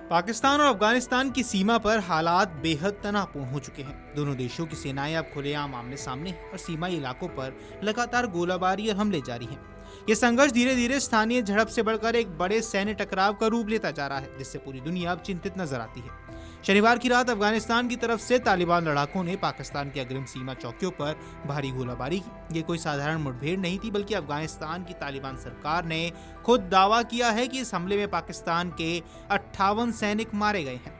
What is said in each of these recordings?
पाकिस्तान और अफगानिस्तान की सीमा पर हालात बेहद तनावपूर्ण हो चुके हैं। दोनों देशों की सेनाएं अब खुलेआम आमने सामने हैं और सीमाई इलाकों पर लगातार गोलाबारी और हमले जारी हैं। ये संघर्ष धीरे धीरे स्थानीय झड़प से बढ़कर एक बड़े सैन्य टकराव का रूप लेता जा रहा है, जिससे पूरी दुनिया अब चिंतित नजर आती है। शनिवार की रात अफगानिस्तान की तरफ से तालिबान लड़ाकों ने पाकिस्तान की अग्रिम सीमा चौकियों पर भारी गोलाबारी की। ये कोई साधारण मुठभेड़ नहीं थी, बल्कि अफगानिस्तान की तालिबान सरकार ने खुद दावा किया है कि इस हमले में पाकिस्तान के 58 सैनिक मारे गए हैं।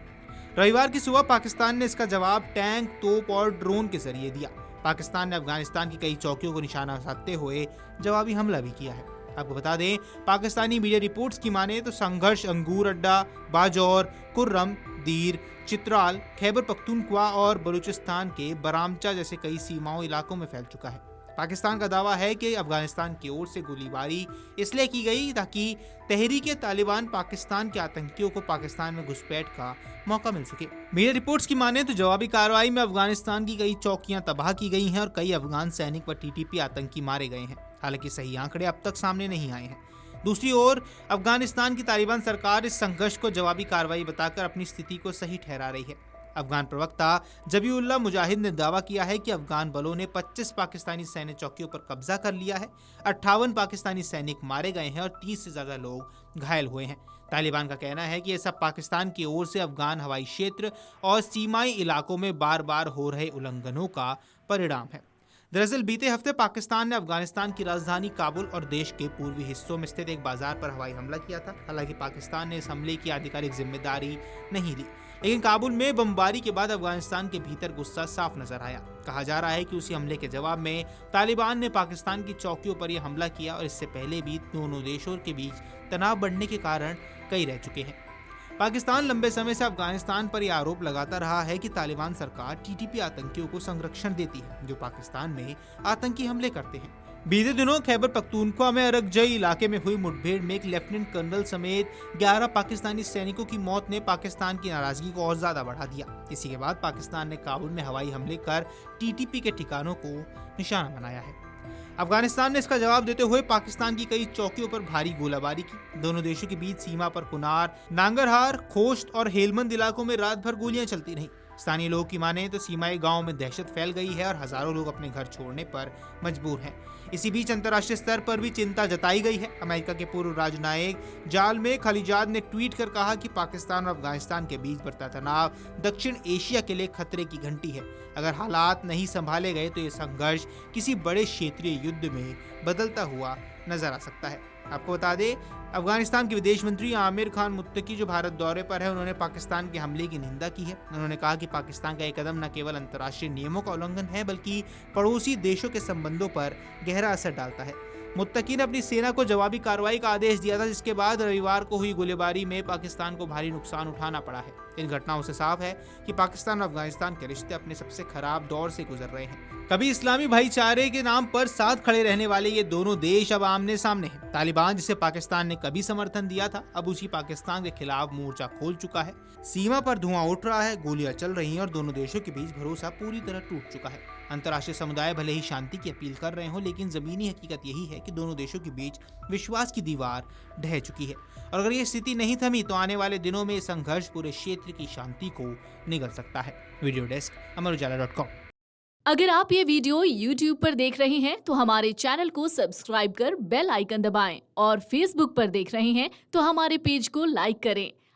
रविवार की सुबह पाकिस्तान ने इसका जवाब टैंक, तोप और ड्रोन के जरिए दिया। पाकिस्तान ने अफगानिस्तान की कई चौकियों को निशाना साधते हुए जवाबी हमला भी किया है। आपको बता दें, पाकिस्तानी मीडिया रिपोर्ट्स की माने तो संघर्ष अंगूर अड्डा, बाजौर, कुर्रम, दीर, चित्राल, खैबर पख्तूनख्वा और बलूचिस्तान के बरामचा जैसे कई सीमाओं इलाकों में फैल चुका है। पाकिस्तान का दावा है कि अफगानिस्तान की ओर से गोलीबारी इसलिए की गई ताकि तहरीक तालिबान पाकिस्तान के आतंकियों को पाकिस्तान में घुसपैठ का मौका मिल सके। मीडिया रिपोर्ट्स की माने तो जवाबी कार्रवाई में अफगानिस्तान की कई चौकियां तबाह की गई हैं और कई अफगान सैनिक व टीटीपी आतंकी मारे गए हैं। हालांकि सही आंकड़े अब तक सामने नहीं आए हैं। दूसरी ओर अफगानिस्तान की तालिबान सरकार इस संघर्ष को जवाबी कार्रवाई बताकर अपनी स्थिति को सही ठहरा रही है। अफगान प्रवक्ता जबीउल्लाह मुजाहिद ने दावा किया है कि अफगान बलों ने 25 पाकिस्तानी सैन्य चौकियों पर कब्जा कर लिया है, 58 पाकिस्तानी सैनिक मारे गए हैं और 30 से ज्यादा लोग घायल हुए हैं। तालिबान का कहना है कि यह सब पाकिस्तान की ओर से अफगान हवाई क्षेत्र और सीमाई इलाकों में बार बार हो रहे उल्लंघनों का परिणाम है। दरअसल बीते हफ्ते पाकिस्तान ने अफगानिस्तान की राजधानी काबुल और देश के पूर्वी हिस्सों में स्थित एक बाजार पर हवाई हमला किया था। हालांकि पाकिस्तान ने इस हमले की आधिकारिक जिम्मेदारी नहीं ली, लेकिन काबुल में बमबारी के बाद अफगानिस्तान के भीतर गुस्सा साफ नजर आया। कहा जा रहा है कि उसी हमले के जवाब में तालिबान ने पाकिस्तान की चौकियों पर यह हमला किया और इससे पहले भी दोनों देशों के बीच तनाव बढ़ने के कारण कई रह चुके हैं। पाकिस्तान लंबे समय से अफगानिस्तान पर यह आरोप लगाता रहा है कि तालिबान सरकार टीटीपी आतंकियों को संरक्षण देती है, जो पाकिस्तान में आतंकी हमले करते हैं। बीते दिनों खैबर पख्तूनख्वा में अरकजई इलाके में हुई मुठभेड़ में एक लेफ्टिनेंट कर्नल समेत 11 पाकिस्तानी सैनिकों की मौत ने पाकिस्तान की नाराजगी को और ज्यादा बढ़ा दिया। इसी के बाद पाकिस्तान ने काबुल में हवाई हमले कर टीटीपी के ठिकानों को निशाना बनाया है। अफगानिस्तान ने इसका जवाब देते हुए पाकिस्तान की कई चौकियों पर भारी गोलाबारी की। दोनों देशों के बीच सीमा पर कुनार, नांगरहार, खोस्ट और हेलमंद इलाकों में रात भर गोलियां चलती रहीं। स्थानीय लोगों की माने तो सीमाई गांव में दहशत फैल गई है और हजारों लोग अपने घर छोड़ने पर मजबूर हैं। इसी बीच अंतर्राष्ट्रीय स्तर पर भी चिंता जताई गई है। अमेरिका के पूर्व राजनयिक जालमे खलीजाद ने ट्वीट कर कहा कि पाकिस्तान और अफगानिस्तान के बीच बढ़ता तनाव दक्षिण एशिया के लिए खतरे की घंटी है। अगर हालात नहीं संभाले गए तो ये संघर्ष किसी बड़े क्षेत्रीय युद्ध में बदलता हुआ नजर आ सकता है। आपको बता दें, अफगानिस्तान के विदेश मंत्री आमिर खान मुत्तकी जो भारत दौरे पर है, उन्होंने पाकिस्तान के हमले की निंदा की है। उन्होंने कहा कि पाकिस्तान का यह कदम न केवल अंतर्राष्ट्रीय नियमों का उल्लंघन है, बल्कि पड़ोसी देशों के संबंधों पर गहरा असर डालता है। मुत्तकी ने अपनी सेना को जवाबी कार्रवाई का आदेश दिया था, जिसके बाद रविवार को हुई गोलीबारी में पाकिस्तान को भारी नुकसान उठाना पड़ा है। इन घटनाओं से साफ है कि पाकिस्तान और अफगानिस्तान के रिश्ते अपने सबसे खराब दौर से गुजर रहे हैं। कभी इस्लामी भाईचारे के नाम पर साथ खड़े रहने वाले ये दोनों देश अब आमने सामने हैं। तालिबान, जिसे पाकिस्तान ने कभी समर्थन दिया था, अब उसी पाकिस्तान के खिलाफ मोर्चा खोल चुका है। सीमा पर धुआं उठ रहा है, गोलियां चल रही हैं और दोनों देशों के बीच भरोसा पूरी तरह टूट चुका है। अंतर्राष्ट्रीय समुदाय भले ही शांति की अपील कर रहे हो, लेकिन जमीनी हकीकत यही है कि दोनों देशों के बीच विश्वास की दीवार ढह चुकी है और अगर ये स्थिति नहीं थमी तो आने वाले दिनों में संघर्ष पूरे क्षेत्र की शांति को निगल सकता है। Video desk amarujala.com। अगर आप ये वीडियो YouTube पर देख रहे हैं तो हमारे चैनल को सब्सक्राइब कर बेल आइकन दबाएं और Facebook पर देख रहे हैं तो हमारे पेज को लाइक करें।